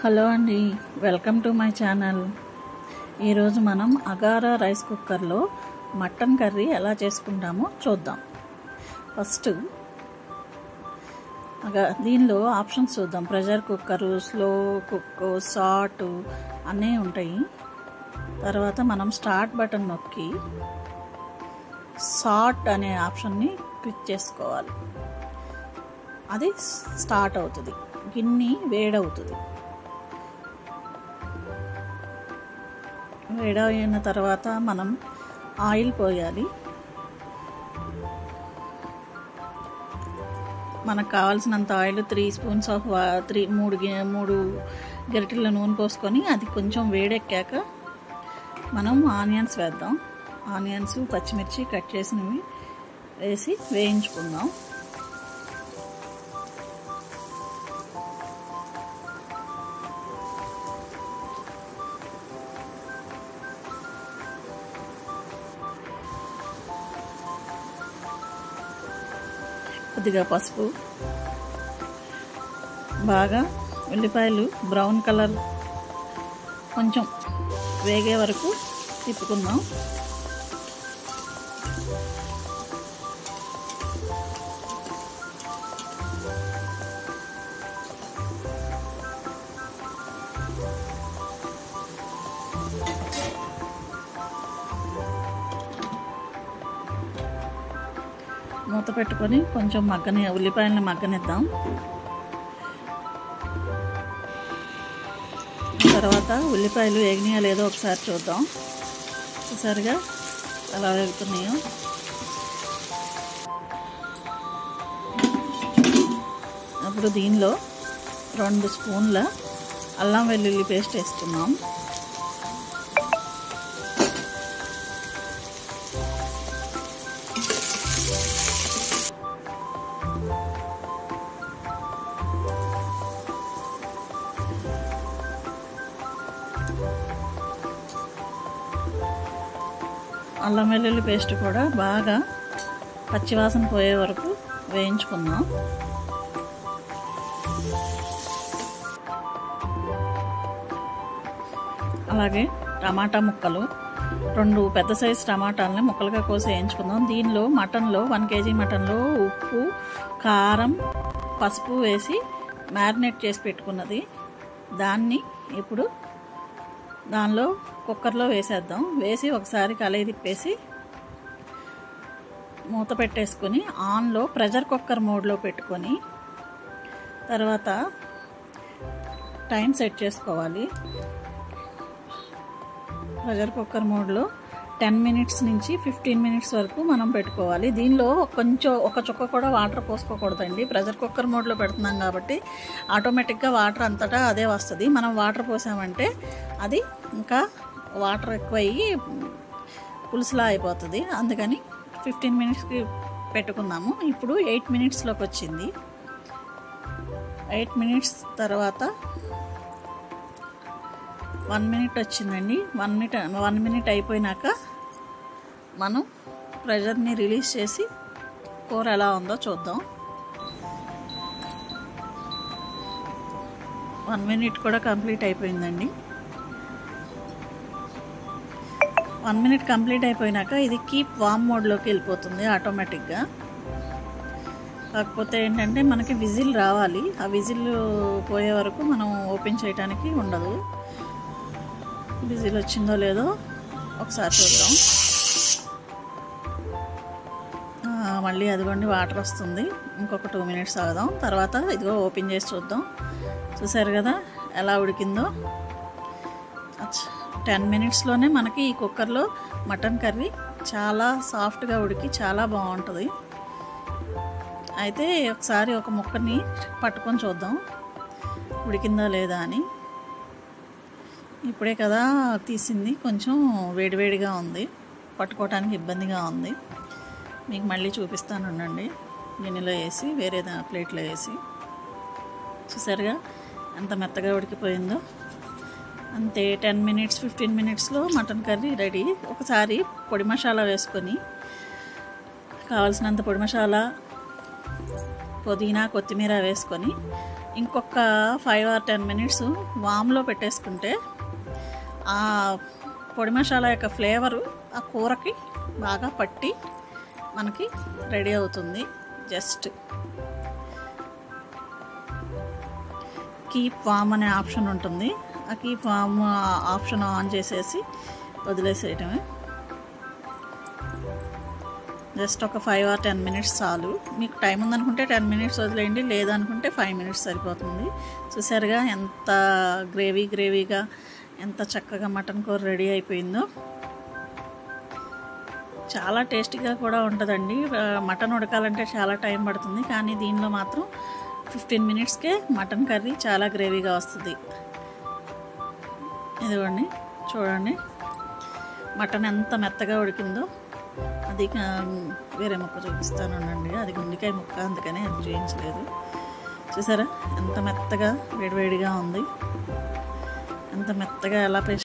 Hello అండి, welcome to my channel. ఈరోజు మనం అగారా రైస్ కుక్కర్లో మటన్ కర్రీ ఎలా చేసుకుంటామో చూద్దాం. ఫస్ట్ దీనిలో ఆప్షన్స్ చూద్దాం. ప్రెషర్ కుక్కరు, స్లో కుక్, సాట్ అన్నీ ఉంటాయి. తర్వాత మనం స్టార్ట్ బటన్ నొక్కి సాట్ అనే ఆప్షన్ని క్లిక్ చేసుకోవాలి. అది స్టార్ట్ అవుతుంది, గిన్నె వేడవుతుంది. వేడైన తర్వాత మనం ఆయిల్ పోయాలి. మనకు కావాల్సినంత ఆయిల్ 3 స్పూన్స్ ఆఫ్ 3 గరిటెల నూనె పోసుకొని అది కొంచెం వేడెక్కాక మనం ఆనియన్స్ వేద్దాం. ఆనియన్స్, పచ్చిమిర్చి కట్ చేసినవి వేసి వేయించుకుందాం. కొద్దిగా పసుపు, బాగా ఉల్లిపాయలు బ్రౌన్ కలర్ కొంచెం వేగే వరకు తిప్పుకుందాం. మూత పెట్టుకొని కొంచెం ఉల్లిపాయలను మగ్గనిద్దాం. తర్వాత ఉల్లిపాయలు వేగినాయో లేదో ఒకసారి చూద్దాం. ఒకసారిగా ఎలా వేగుతున్నాయో. అప్పుడు దీనిలో 2 స్పూన్ల అల్లం వెల్లుల్లి పేస్ట్ వేసుకున్నాం. అల్లం వెల్లుల్లి పేస్ట్ కూడా బాగా పచ్చివాసన పోయే వరకు వేయించుకుందాం. అలాగే టమాటా ముక్కలు, 2 పెద్ద సైజు టమాటాలని ముక్కలుగా కోసి వేయించుకుందాం. దీనిలో మటన్లో 1 kg మటన్లో ఉప్పు, కారం, పసుపు వేసి మ్యారినేట్ చేసి పెట్టుకున్నది దాన్ని ఇప్పుడు దానిలో కుక్కర్లో వేసేద్దాం. వేసి ఒకసారి కలయి తిప్పేసి మూత పెట్టేసుకొని ఆన్లో ప్రెషర్ కుక్కర్ మోడ్లో పెట్టుకొని తర్వాత టైం సెట్ చేసుకోవాలి. ప్రెషర్ కుక్కర్ మోడ్లో 10 మినిట్స్ నుంచి 15 మినిట్స్ వరకు మనం పెట్టుకోవాలి. దీనిలో కొంచెం ఒక చుక్క కూడా వాటర్ పోసుకోకూడదండి. ప్రెషర్ కుక్కర్ మోడ్లో పెడుతున్నాం కాబట్టి ఆటోమేటిక్గా వాటర్ అంతటా అదే వస్తుంది. మనం వాటర్ పోసామంటే అది ఇంకా వాటర్ ఎక్కువయ్యి పులుసులా అయిపోతుంది. అందుకని 15 మినిట్స్కి పెట్టుకున్నాము. ఇప్పుడు 8 మినిట్స్లోకి వచ్చింది. 8 మినిట్స్ తర్వాత 1 మినిట్ వచ్చిందండి. 1 మినిట్ అయిపోయినాక మనం ప్రెషర్ని రిలీజ్ చేసి కూర ఎలా ఉందో చూద్దాం. 1 మినిట్ కూడా కంప్లీట్ అయిపోయిందండి. 1 మినిట్ కంప్లీట్ అయిపోయినాక ఇది కీప్ వామ్ మోడ్లోకి వెళ్ళిపోతుంది ఆటోమేటిక్గా. కాకపోతే ఏంటంటే మనకి విజిల్ రావాలి. ఆ విజిల్ పోయే వరకు మనం ఓపెన్ చేయడానికి ఉండదు. విజిల్ వచ్చిందో లేదో ఒకసారి చూద్దాం. మళ్ళీ అదిగోండి వాటర్ వస్తుంది. ఇంకొక 2 మినిట్స్ ఆగుదాం. తర్వాత ఇదిగో ఓపెన్ చేసి చూద్దాం. చూసారు కదా ఎలా ఉడికిందో. 10 మినిట్స్లోనే మనకి ఈ కుక్కర్లో మటన్ కర్రీ చాలా సాఫ్ట్గా ఉడికి చాలా బాగుంటుంది. అయితే ఒకసారి ఒక ముక్కని పట్టుకొని చూద్దాం ఉడికిందా లేదా అని. ఇప్పుడే కదా తీసింది, కొంచెం వేడివేడిగా ఉంది, పట్టుకోవడానికి ఇబ్బందిగా ఉంది. మీకు మళ్ళీ చూపిస్తాను ఉండండి. గిన్నెలో వేసి వేరే ప్లేట్లో వేసి. చూసారుగా ఎంత మెత్తగా ఉడికిపోయిందో. అంతే, 10 మినిట్స్ 15 మినిట్స్లో మటన్ కర్రీ రెడీ. ఒకసారి పొడి మసాలా వేసుకొని కావాల్సినంత పొడి మసాలా, పుదీనా, కొత్తిమీర వేసుకొని ఇంకొక 5 or 10 minutes వామ్లో పెట్టేసుకుంటే ఆ పొడి మసాలా యొక్క ఫ్లేవరు ఆ కూరకి బాగా పట్టి మనకి రెడీ అవుతుంది. జస్ట్ కీప్ వామ్ అనే ఆప్షన్ ఉంటుంది. ఆ కీప్ వామ్ ఆప్షన్ ఆన్ చేసేసి వదిలేసేయటమే. జస్ట్ ఒక 5 or 10 minutes చాలు. మీకు టైం ఉందనుకుంటే 10 minutes వదిలేయండి, లేదనుకుంటే 5 minutes సరిపోతుంది. చూసారుగా ఎంత గ్రేవీగా ఎంత చక్కగా మటన్ కూర రెడీ అయిపోయిందో. చాలా టేస్టీగా కూడా ఉంటుందండి. మటన్ ఉడకాలంటే చాలా టైం పడుతుంది, కానీ దీనిలో మాత్రం 15 minutesకే మటన్ కర్రీ చాలా గ్రేవీగా వస్తుంది. ఇదిగోండి చూడండి మటన్ ఎంత మెత్తగా ఉడికిందో. అది వేరే ముక్క చూపిస్తానండి, అది గుండెకాయ ముక్క, అందుకని అది చూపించలేదు. చూసారా ఎంత మెత్తగా వేడివేడిగా ఉంది, ఎంత మెత్తగా ఎలా